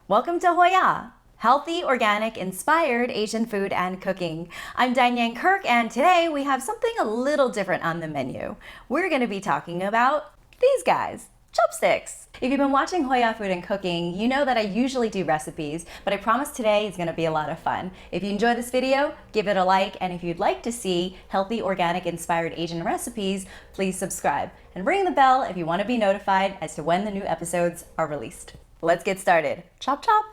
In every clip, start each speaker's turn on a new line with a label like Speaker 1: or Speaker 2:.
Speaker 1: Welcome to HOIA, Healthy, Organic, Inspired Asian Food and Cooking. I'm Diane Yang Kirk, and today we have something a little different on the menu. We're going to be talking about these guys, chopsticks. If you've been watching HOIA Food and Cooking, you know that I usually do recipes, but I promise today is going to be a lot of fun. If you enjoy this video, give it a like, and if you'd like to see healthy, organic, inspired Asian recipes, please subscribe and ring the bell if you want to be notified as to when the new episodes are released. Let's get started. Chop chop!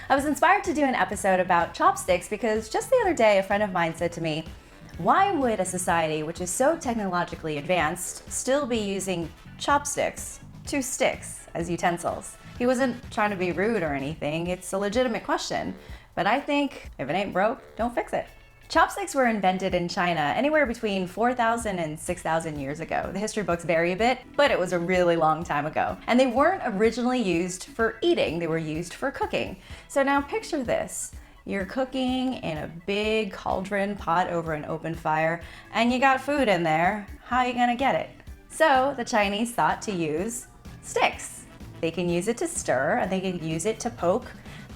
Speaker 1: I was inspired to do an episode about chopsticks because just the other day a friend of mine said to me, why would a society which is so technologically advanced still be using chopsticks, two sticks, as utensils? He wasn't trying to be rude or anything, it's a legitimate question, but I think if it ain't broke, don't fix it. Chopsticks were invented in China anywhere between 4,000 and 6,000 years ago. The history books vary a bit, but it was a really long time ago. And they weren't originally used for eating, they were used for cooking. So now picture this. You're cooking in a big cauldron pot over an open fire, and you got food in there. How are you gonna get it? So the Chinese thought to use sticks. They can use it to stir, and they can use it to poke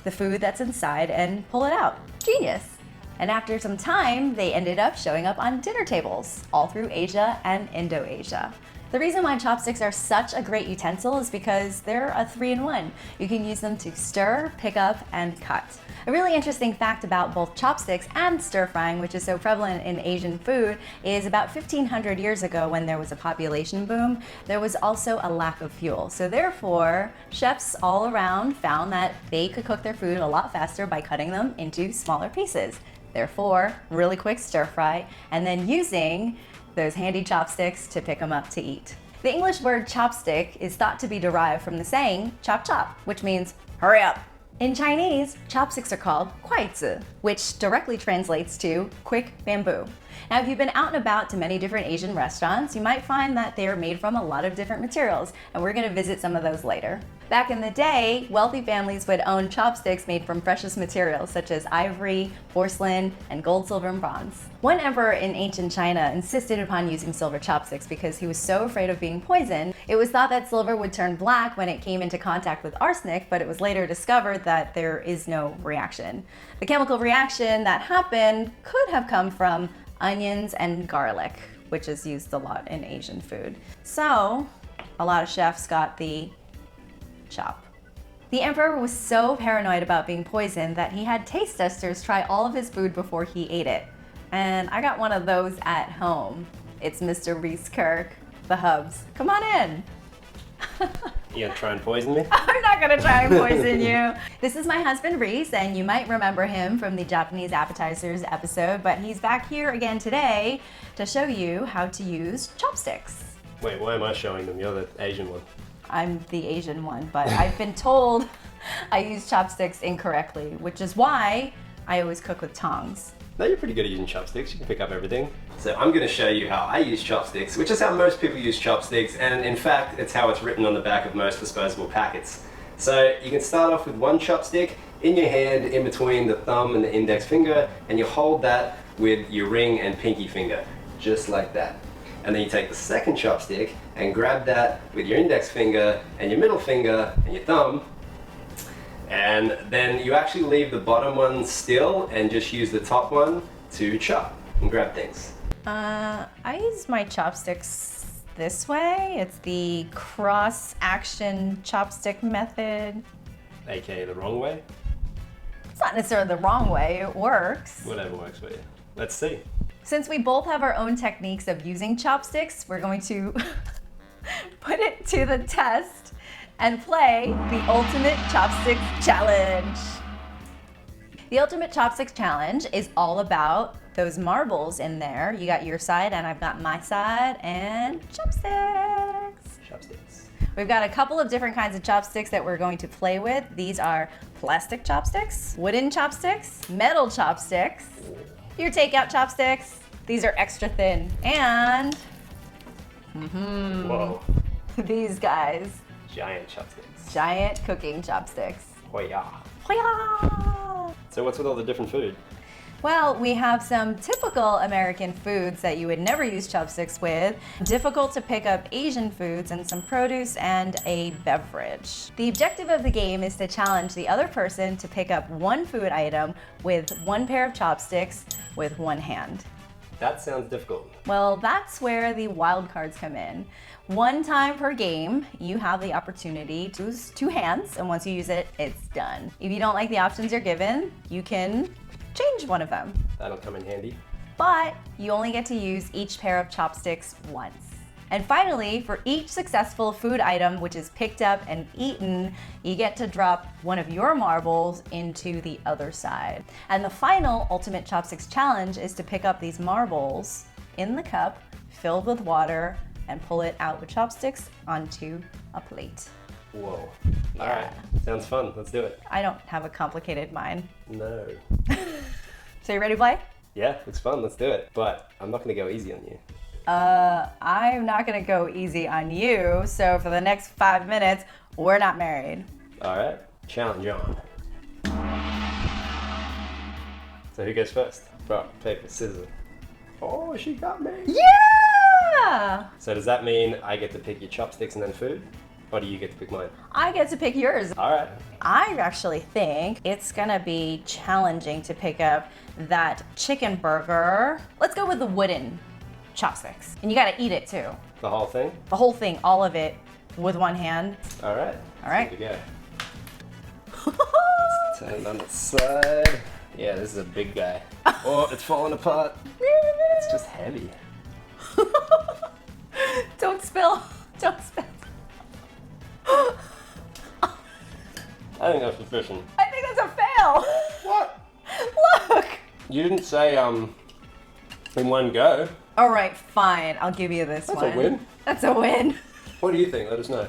Speaker 1: the food that's inside and pull it out. Genius. And after some time, they ended up showing up on dinner tables all through Asia and Indo-Asia. The reason why chopsticks are such a great utensil is because they're a 3-in-1. You can use them to stir, pick up, and cut. A really interesting fact about both chopsticks and stir frying, which is so prevalent in Asian food, is about 1,500 years ago when there was a population boom, there was also a lack of fuel. So therefore, chefs all around found that they could cook their food a lot faster by cutting them into smaller pieces. Therefore, really quick stir fry, and then using those handy chopsticks to pick them up to eat. The English word chopstick is thought to be derived from the saying chop chop, which means hurry up. In Chinese, chopsticks are called kuaizi, which directly translates to quick bamboo. Now, if you've been out and about to many different Asian restaurants, you might find that they are made from a lot of different materials, and we're going to visit some of those later. Back in the day, wealthy families would own chopsticks made from precious materials such as ivory, porcelain, and gold, silver, and bronze. One emperor in ancient China insisted upon using silver chopsticks because he was so afraid of being poisoned. It was thought that silver would turn black when it came into contact with arsenic, but it was later discovered that there is no reaction. The chemical reaction that happened could have come from onions and garlic, which is used a lot in Asian food. So, a lot of chefs got the chop. The emperor was so paranoid about being poisoned that he had taste testers try all of his food before he ate it. And I got one of those at home. It's Mr. Reece Kirk, the Hubs. Come on in.
Speaker 2: You gonna try and poison me?
Speaker 1: I'm not gonna try and poison you. This is my husband Reece, and you might remember him from the Japanese appetizers episode, but he's back here again today to show you how to use chopsticks.
Speaker 2: Wait, why am I showing them? You're the Asian one.
Speaker 1: I'm the Asian one, but I've been told I use chopsticks incorrectly, which is why I always cook with tongs.
Speaker 2: No, you're pretty good at using chopsticks. You can pick up everything. So I'm going to show you how I use chopsticks, which is how most people use chopsticks, and in fact, it's how it's written on the back of most disposable packets. So you can start off with one chopstick in your hand, in between the thumb and the index finger, and you hold that with your ring and pinky finger, just like that. And then you take the second chopstick and grab that with your index finger and your middle finger and your thumb, and then you actually leave the bottom one still and just use the top one to chop and grab things.
Speaker 1: I use my chopsticks this way. It's the cross-action chopstick method.
Speaker 2: AKA the wrong way?
Speaker 1: It's not necessarily the wrong way, it works.
Speaker 2: Whatever works for you. Let's see.
Speaker 1: Since we both have our own techniques of using chopsticks, we're going to put it to the test and play the Ultimate Chopsticks Challenge. The Ultimate Chopsticks Challenge is all about those marbles in there. You got your side and I've got my side, and chopsticks.
Speaker 2: Chopsticks.
Speaker 1: We've got a couple of different kinds of chopsticks that we're going to play with. These are plastic chopsticks, wooden chopsticks, metal chopsticks, your takeout chopsticks, These are extra thin. And
Speaker 2: Whoa.
Speaker 1: these guys,
Speaker 2: Giant chopsticks.
Speaker 1: giant cooking chopsticks.
Speaker 2: HOIA.
Speaker 1: Hoya!
Speaker 2: So what's with all the different food?
Speaker 1: Well, we have some typical American foods that you would never use chopsticks with, difficult to pick up Asian foods, and some produce and a beverage. The objective of the game is to challenge the other person to pick up one food item with one pair of chopsticks with one hand.
Speaker 2: That sounds difficult.
Speaker 1: Well, that's where the wild cards come in. One time per game, you have the opportunity to use two hands, and once you use it, it's done. If you don't like the options you're given, you can change one of them.
Speaker 2: That'll come in handy.
Speaker 1: But you only get to use each pair of chopsticks once. And finally, for each successful food item which is picked up and eaten, you get to drop one of your marbles into the other side. And the final Ultimate Chopsticks Challenge is to pick up these marbles in the cup filled with water and pull it out with chopsticks onto a plate.
Speaker 2: Whoa.
Speaker 1: Yeah.
Speaker 2: All right. Sounds fun. Let's do it.
Speaker 1: I don't have a complicated mind.
Speaker 2: No.
Speaker 1: So you ready to play?
Speaker 2: Yeah, looks fun. Let's do it. But I'm not going to go easy on you.
Speaker 1: I'm not gonna go easy on you, so for the next 5 minutes, we're not married.
Speaker 2: All right. Challenge on. So who goes first? Rock, paper, scissors. Oh, she got me.
Speaker 1: Yeah!
Speaker 2: So does that mean I get to pick your chopsticks and then food? Or do you get to pick mine?
Speaker 1: I get to pick yours.
Speaker 2: All right.
Speaker 1: I actually think it's gonna be challenging to pick up that chicken burger. Let's go with the wooden chopsticks. And you gotta eat it too.
Speaker 2: The whole thing?
Speaker 1: The whole thing, all of it, with one hand.
Speaker 2: All right.
Speaker 1: All right.
Speaker 2: Here we go. Let's turn it on its side. Yeah, this is a big guy. Oh, it's falling apart. It's just heavy.
Speaker 1: Don't spill. Don't spill.
Speaker 2: I think that's sufficient.
Speaker 1: I think that's a fail.
Speaker 2: What?
Speaker 1: Look.
Speaker 2: You didn't say in one go.
Speaker 1: All right, fine. I'll give you this one.
Speaker 2: That's a win.
Speaker 1: That's a win.
Speaker 2: What do you think? Let us know.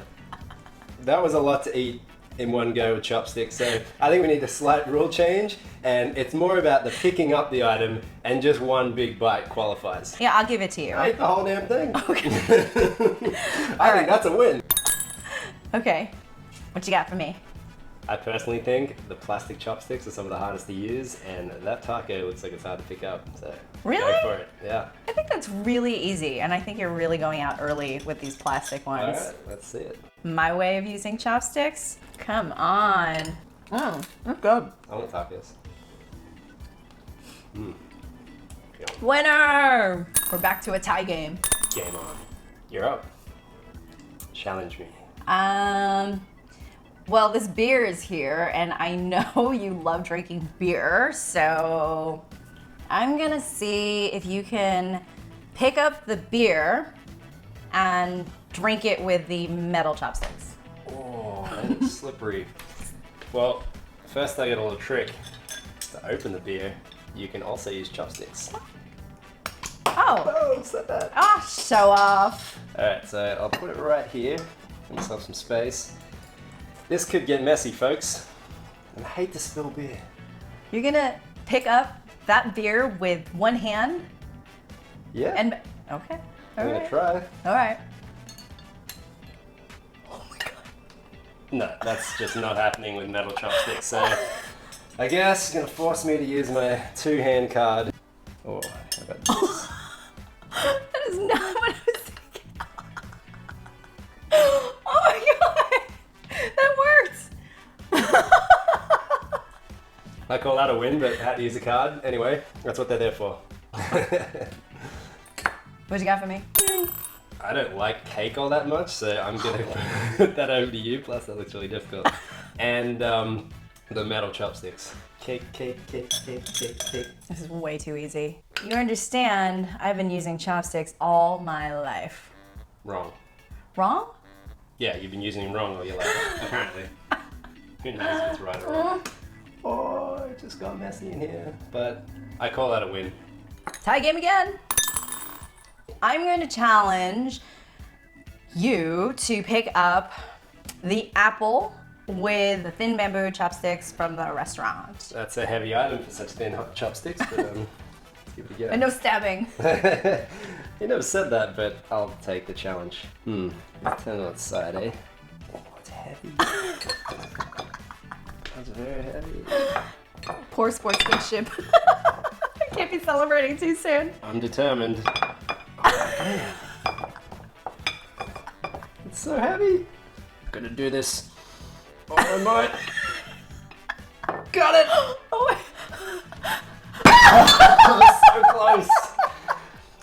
Speaker 2: That was a lot to eat in one go with chopsticks, so I think we need a slight rule change, and it's more about the picking up the item, and just one big bite qualifies.
Speaker 1: Yeah, I'll give it to you.
Speaker 2: I ate the whole damn thing.
Speaker 1: Okay.
Speaker 2: I think that's a win.
Speaker 1: Okay. What you got for me?
Speaker 2: I personally think the plastic chopsticks are some of the hardest to use, and that taco looks like it's hard to pick up, so
Speaker 1: Really?
Speaker 2: go for it. Yeah.
Speaker 1: I think that's really easy, and I think you're really going out early with these plastic
Speaker 2: All
Speaker 1: ones.
Speaker 2: right, let's see it.
Speaker 1: My way of using chopsticks? Come on. Oh, that's good.
Speaker 2: I want tacos.
Speaker 1: Winner! We're back to a tie game.
Speaker 2: Game on. You're up. Challenge me.
Speaker 1: Well, this beer is here, and I know you love drinking beer, so I'm gonna see if you can pick up the beer and drink it with the metal chopsticks.
Speaker 2: Oh, and it's slippery. Well, first I got a little trick. To open the beer, you can also use chopsticks.
Speaker 1: Oh,
Speaker 2: Oh, so bad.
Speaker 1: show off.
Speaker 2: Alright, so I'll put it right here. Give myself some space. This could get messy, folks. And I hate to spill beer.
Speaker 1: You're gonna pick up that beer with one hand
Speaker 2: Yeah,
Speaker 1: and, okay, all
Speaker 2: I'm gonna
Speaker 1: right,
Speaker 2: try.
Speaker 1: all right. Oh my God.
Speaker 2: No, that's just not happening with metal chopsticks, so I guess you're gonna force me to use my two-hand card. Oh, how about this?
Speaker 1: That is not what I was thinking. Oh my God, that worked.
Speaker 2: I call that a win, but had to use a card. Anyway, that's what they're there for.
Speaker 1: What you got for me?
Speaker 2: I don't like cake all that much, so I'm gonna put that over to you, plus that looks really difficult. And the metal chopsticks. Cake, cake, cake, cake, cake, cake.
Speaker 1: This is way too easy. You understand, I've been using chopsticks all my life.
Speaker 2: Wrong.
Speaker 1: Wrong?
Speaker 2: Yeah, you've been using them wrong all your life, apparently. Who knows if it's right or wrong. Oh, it just got messy in here. But I call that a win.
Speaker 1: Tie game again. I'm going to challenge you to pick up the apple with the thin bamboo chopsticks from the restaurant.
Speaker 2: That's a heavy item for such thin chopsticks, but give it a go.
Speaker 1: And no stabbing.
Speaker 2: You never said that, but I'll take the challenge. Let's turn it on its side, eh? Oh, it's heavy. That's very heavy.
Speaker 1: Poor sportsmanship. I can't be celebrating too soon.
Speaker 2: I'm determined. Man. It's so heavy. Gonna do this. Oh, I might. Got it!
Speaker 1: Oh
Speaker 2: That was so close.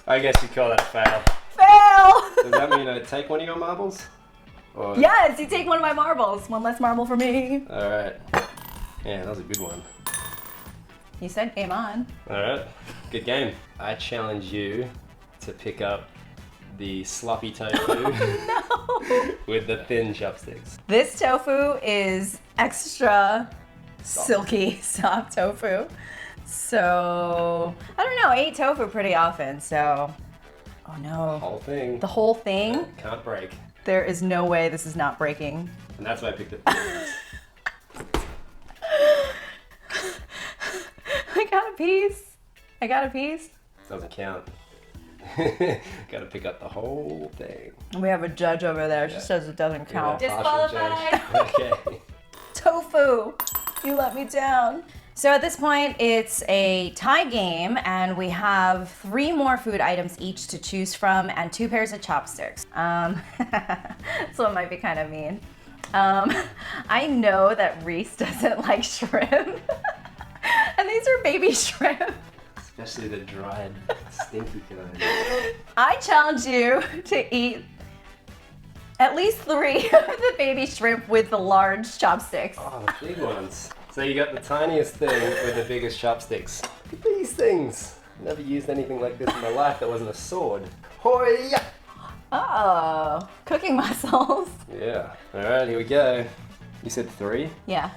Speaker 2: I guess you call that a fail.
Speaker 1: Fail!
Speaker 2: Does that mean I take one of your marbles? Or...
Speaker 1: Yes, you take one of my marbles. One less marble for me.
Speaker 2: Alright. Yeah, that was a good one.
Speaker 1: You said game on.
Speaker 2: Alright, good game. I challenge you to pick up the sloppy tofu with the thin chopsticks.
Speaker 1: This tofu is extra silky, soft tofu. So, I don't know, I eat tofu pretty often, so, oh no.
Speaker 2: The whole thing.
Speaker 1: The whole thing?
Speaker 2: Can't break.
Speaker 1: There is no way this is not breaking.
Speaker 2: And that's why I picked it. I
Speaker 1: got a piece. I got a piece.
Speaker 2: Doesn't count. Gotta pick up the whole thing.
Speaker 1: We have a judge over there. She says it doesn't count.
Speaker 2: Yeah,
Speaker 1: Disqualified.
Speaker 2: okay.
Speaker 1: Tofu, you let me down. So at this point, it's a tie game, and we have 3 more food items each to choose from and 2 pairs of chopsticks. So it might be kind of mean. I know that Reece doesn't like shrimp, and these are baby shrimp.
Speaker 2: Especially the dried, stinky kind.
Speaker 1: I challenge you to eat at least 3 of the baby shrimp with the large chopsticks.
Speaker 2: Oh, the big ones. So you got the tiniest thing with the biggest chopsticks. Look at these things. Never used anything like this in my life that wasn't a sword. HOIA!
Speaker 1: Oh, cooking muscles.
Speaker 2: Yeah. Alright, here we go. You said 3?
Speaker 1: Yeah.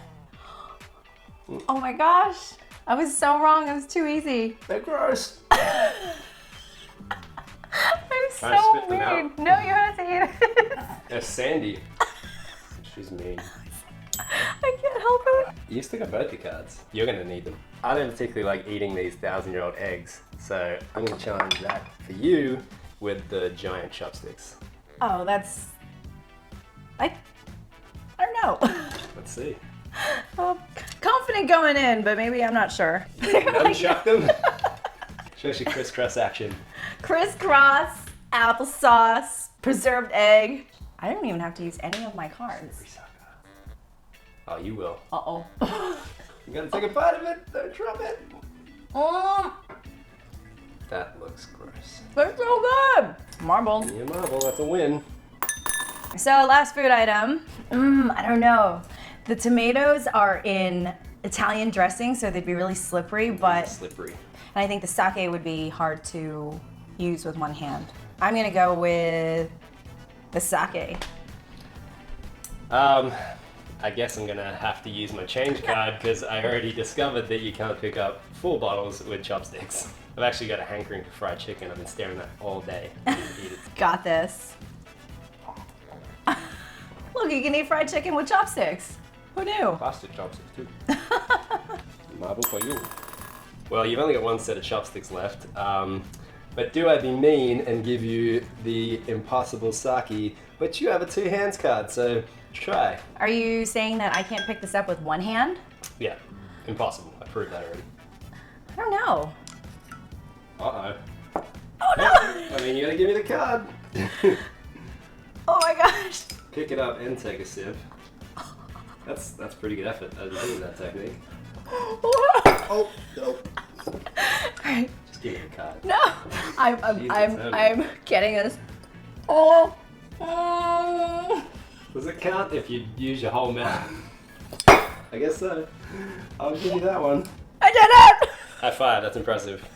Speaker 1: Oh my gosh. I was so wrong. It was too easy.
Speaker 2: They're gross.
Speaker 1: I'm
Speaker 2: Try to
Speaker 1: so
Speaker 2: spit them
Speaker 1: mean.
Speaker 2: out.
Speaker 1: No, you have to eat it.
Speaker 2: They're sandy. She's mean.
Speaker 1: I can't help it.
Speaker 2: You still got both your cards. You're gonna need them. I don't particularly like eating these 1,000-year-old eggs, so I'm gonna challenge that for you with the giant chopsticks.
Speaker 1: Oh, that's... I don't know.
Speaker 2: Let's see.
Speaker 1: Confident going in, but maybe I'm not sure.
Speaker 2: Unchuck them. Show you crisscross action.
Speaker 1: Crisscross, applesauce, preserved egg. I don't even have to use any of my cards.
Speaker 2: Oh, you will.
Speaker 1: Uh-oh.
Speaker 2: You gotta take a bite of it. Don't drop it. That looks gross.
Speaker 1: They're so good. Marble.
Speaker 2: Yeah, marble. That's a win.
Speaker 1: So last food item. I don't know. The tomatoes are in Italian dressing, so they'd be really slippery, but
Speaker 2: Slippery.
Speaker 1: and I think the sake would be hard to use with one hand. I'm gonna go with the sake.
Speaker 2: I guess I'm gonna have to use my change card because I already discovered that you can't pick up full bottles with chopsticks. I've actually got a hankering for fried chicken. I've been staring at that all day. I need to eat it.
Speaker 1: Got this. Look, you can eat fried chicken with chopsticks. Who knew?
Speaker 2: Plastic chopsticks too. Marble for you. Well, you've only got 1 set of chopsticks left. But do I be mean and give you the impossible sake? But you have a 2 hands card, so try.
Speaker 1: Are you saying that I can't pick this up with one hand?
Speaker 2: Yeah, impossible. I proved that already.
Speaker 1: I don't know.
Speaker 2: Uh-oh.
Speaker 1: Oh no!
Speaker 2: I mean, you gotta give me the card.
Speaker 1: Oh my gosh.
Speaker 2: Pick it up and take a sip. That's pretty good effort as you're doing that technique. Oh, no.
Speaker 1: Alright.
Speaker 2: Just give me the card.
Speaker 1: No! I'm getting this. Oh.
Speaker 2: Does it count if you use your whole mouth? I guess so. I'll give you that one.
Speaker 1: I did it!
Speaker 2: High five, that's impressive.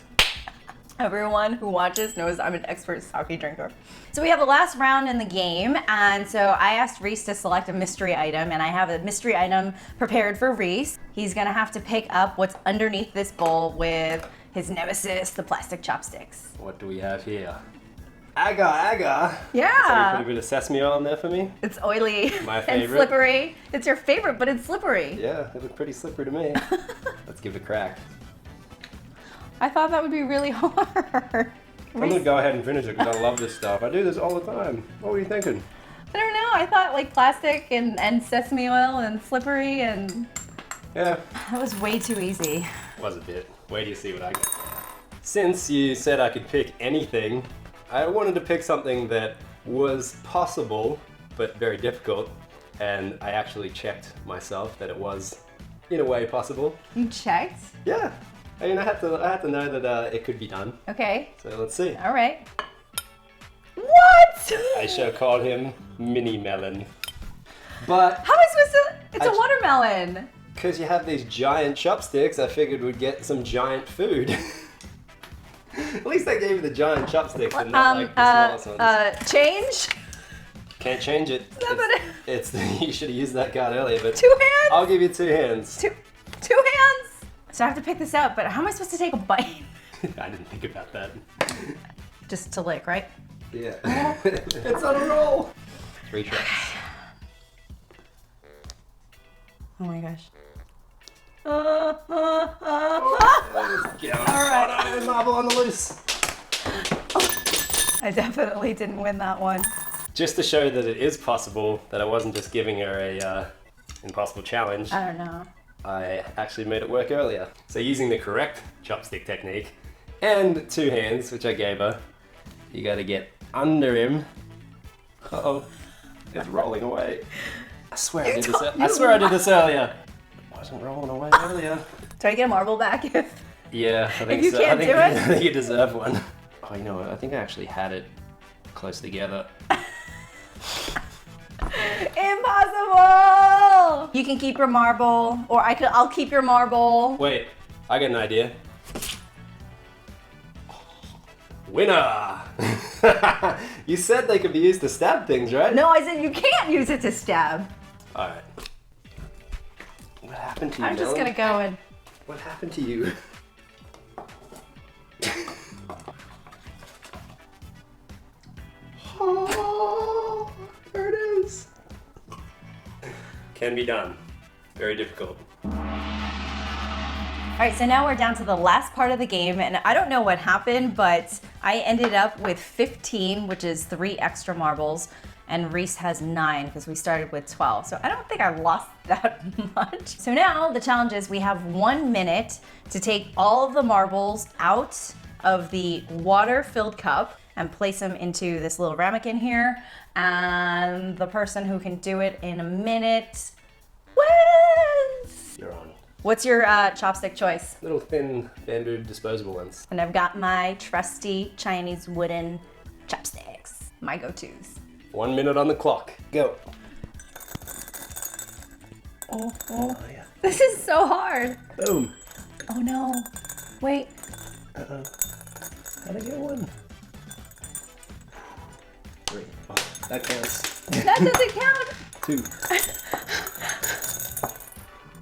Speaker 1: Everyone who watches knows I'm an expert sake drinker. So we have the last round in the game, and so I asked Reece to select a mystery item, and I have a mystery item prepared for Reece. He's gonna have to pick up what's underneath this bowl with his nemesis, the plastic chopsticks.
Speaker 2: What do we have here? Agar. So you
Speaker 1: Yeah!
Speaker 2: put a bit of sesame oil on there for me?
Speaker 1: It's oily
Speaker 2: My
Speaker 1: and
Speaker 2: favorite.
Speaker 1: slippery. It's your favorite, but it's slippery.
Speaker 2: Yeah, it looked pretty slippery to me. Let's give it a crack.
Speaker 1: I thought that would be really hard.
Speaker 2: I'm gonna go ahead and finish it because I love this stuff. I do this all the time. What were you thinking?
Speaker 1: I don't know. I thought like plastic and sesame oil and slippery and...
Speaker 2: Yeah.
Speaker 1: That was way too easy.
Speaker 2: Was a bit. Wait till you see what I got. Since you said I could pick anything, I wanted to pick something that was possible, but very difficult. And I actually checked myself that it was, in a way, possible.
Speaker 1: You checked?
Speaker 2: Yeah. I mean, I had to know that it could be done.
Speaker 1: Okay.
Speaker 2: So let's see.
Speaker 1: All right. What?
Speaker 2: I shall call him Mini Melon. But
Speaker 1: how am I supposed to? It's a watermelon.
Speaker 2: Because you have these giant chopsticks, I figured we'd get some giant food. At least they gave you the giant chopsticks and not like the smallest ones.
Speaker 1: Change?
Speaker 2: Can't change it. It's you should have used that card earlier, but
Speaker 1: 2 hands?
Speaker 2: I'll give you 2 hands.
Speaker 1: Two hands? So I have to pick this up, but how am I supposed to take a bite?
Speaker 2: I didn't think about that.
Speaker 1: Just to lick, right?
Speaker 2: Yeah. It's on a roll. 3 tries.
Speaker 1: Oh my gosh.
Speaker 2: All right. Marble on the loose.
Speaker 1: I definitely didn't win that one.
Speaker 2: Just to show that it is possible, that I wasn't just giving her a impossible challenge.
Speaker 1: I don't know.
Speaker 2: I actually made it work earlier. So using the correct chopstick technique and 2 hands, which I gave her, you gotta get under him. Uh-oh, it's rolling away. I swear I did this. I swear I did this earlier. It wasn't rolling away earlier.
Speaker 1: Do I get a marble back if?
Speaker 2: Yeah, I think
Speaker 1: if you
Speaker 2: so.
Speaker 1: can't do it?
Speaker 2: I think you deserve one. Oh, you know what? I think I actually had it close together.
Speaker 1: Impossible! You can keep your marble, or I'll keep your marble.
Speaker 2: Wait, I got an idea. Winner! You said they could be used to stab things, right?
Speaker 1: No, I said you can't use it to stab.
Speaker 2: Alright. What happened to you,
Speaker 1: I'm just
Speaker 2: Melon?
Speaker 1: gonna go and...
Speaker 2: What happened to you? Oh, there it is. Can be done. Very difficult.
Speaker 1: All right, so now we're down to the last part of the game, and I don't know what happened, but I ended up with 15, which is 3 extra marbles, and Reece has 9 because we started with 12. So I don't think I lost that much. So now the challenge is we have 1 minute to take all of the marbles out of the water-filled cup and place them into this little ramekin here, and the person who can do it in a minute wins!
Speaker 2: You're on.
Speaker 1: What's your chopstick choice?
Speaker 2: Little thin bamboo disposable ones.
Speaker 1: And I've got my trusty Chinese wooden chopsticks, my go-tos.
Speaker 2: 1 minute on the clock. Go.
Speaker 1: Oh,
Speaker 2: Yeah.
Speaker 1: this is so hard.
Speaker 2: Boom.
Speaker 1: Oh no, wait.
Speaker 2: Uh-oh. How'd I get 1? 3. Oh, that counts.
Speaker 1: That doesn't count.
Speaker 2: 2.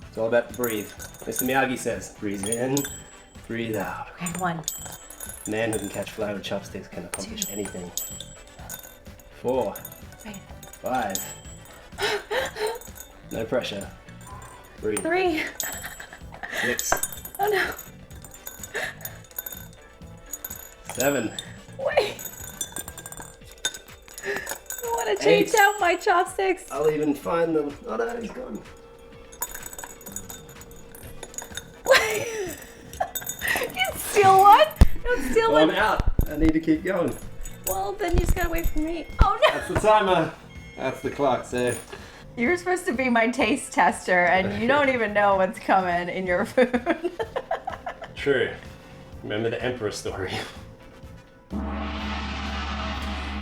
Speaker 2: It's all about the breathe. Mr. Miyagi says, breathe in, breathe out.
Speaker 1: Okay, 1.
Speaker 2: Man who can catch fly with chopsticks can accomplish anything. 4.
Speaker 1: Wait.
Speaker 2: 5. No pressure. Breathe.
Speaker 1: 3.
Speaker 2: 6.
Speaker 1: Oh no.
Speaker 2: 7.
Speaker 1: Wait. I want to change
Speaker 2: 8.
Speaker 1: out my chopsticks.
Speaker 2: I'll even find them. Oh no, he's gone.
Speaker 1: Wait. You steal one? Don't steal
Speaker 2: Well,
Speaker 1: one.
Speaker 2: I'm out. I need to keep going.
Speaker 1: Well, then you just gotta wait for me. Oh no.
Speaker 2: That's the timer. That's the clock, so.
Speaker 1: You're supposed to be my taste tester, and you don't even know what's coming in your food.
Speaker 2: True. Remember the Emperor story.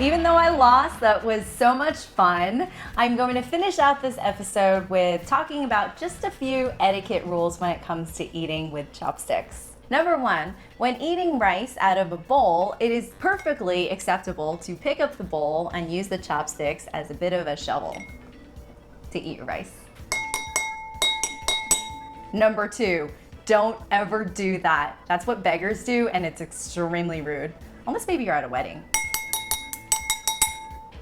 Speaker 1: Even though I lost, that was so much fun. I'm going to finish out this episode with talking about just a few etiquette rules when it comes to eating with chopsticks. Number 1, when eating rice out of a bowl, it is perfectly acceptable to pick up the bowl and use the chopsticks as a bit of a shovel to eat your rice. Number 2, don't ever do that. That's what beggars do, and it's extremely rude. Unless maybe you're at a wedding.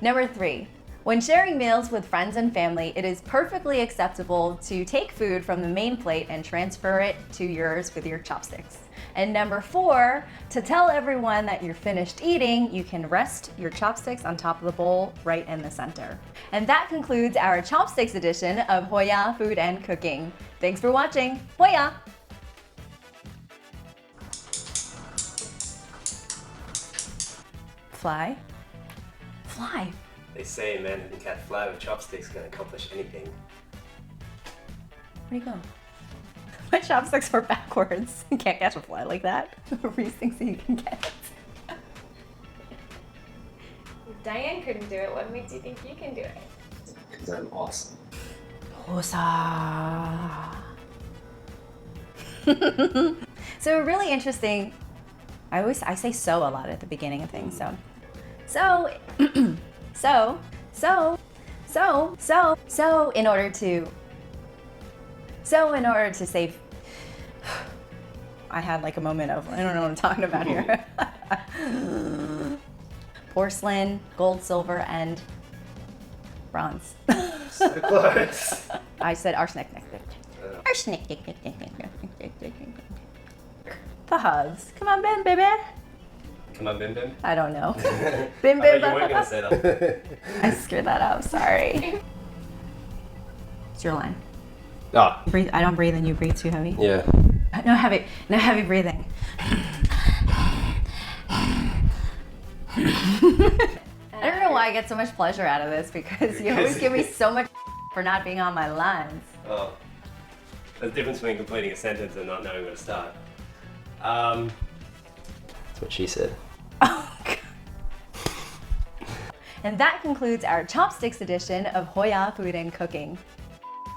Speaker 1: Number 3, when sharing meals with friends and family, it is perfectly acceptable to take food from the main plate and transfer it to yours with your chopsticks. And number 4, to tell everyone that you're finished eating, you can rest your chopsticks on top of the bowl right in the center. And that concludes our Chopsticks edition of HOIA Food and Cooking. Thanks for watching. HOIA! Fly. Fly.
Speaker 2: They say a man who can catch fly with chopsticks can accomplish anything.
Speaker 1: Where'd he go? My chopsticks were backwards. You can't catch a fly like that. Reece thinks you can get it.
Speaker 3: Diane couldn't do it. What makes you think you can do it?
Speaker 2: Because I'm awesome.
Speaker 1: So really interesting. I say so a lot at the beginning of things. So in order to save, I had like a moment of, I don't know what I'm talking about here. Porcelain, gold, silver, and bronze.
Speaker 2: So close.
Speaker 1: I said arsenic. Arsenic. The hugs. Come on, Bim, baby.
Speaker 2: Come on, Bim Bim.
Speaker 1: I don't know.
Speaker 2: I
Speaker 1: Bim,
Speaker 2: thought
Speaker 1: bim,
Speaker 2: you weren't going to say that.
Speaker 1: I screwed that up. Sorry. It's your line.
Speaker 2: Ah.
Speaker 1: Breathe. I don't breathe, and you breathe too heavy.
Speaker 2: Yeah.
Speaker 1: No heavy breathing. I don't know why I get so much pleasure out of this because you always give me so much for not being on my lines.
Speaker 2: Oh. There's a difference between completing a sentence and not knowing where to start. That's what she said.
Speaker 1: Oh, God. And that concludes our Chopsticks edition of HOIA Food and Cooking.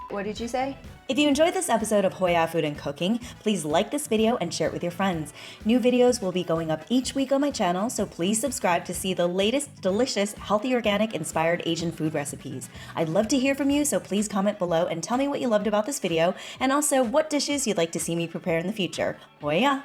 Speaker 1: What did you say? If you enjoyed this episode of HOIA Food and Cooking, please like this video and share it with your friends. New videos will be going up each week on my channel, so please subscribe to see the latest delicious, healthy, organic, inspired Asian food recipes. I'd love to hear from you, so please comment below and tell me what you loved about this video, and also what dishes you'd like to see me prepare in the future. HOIA!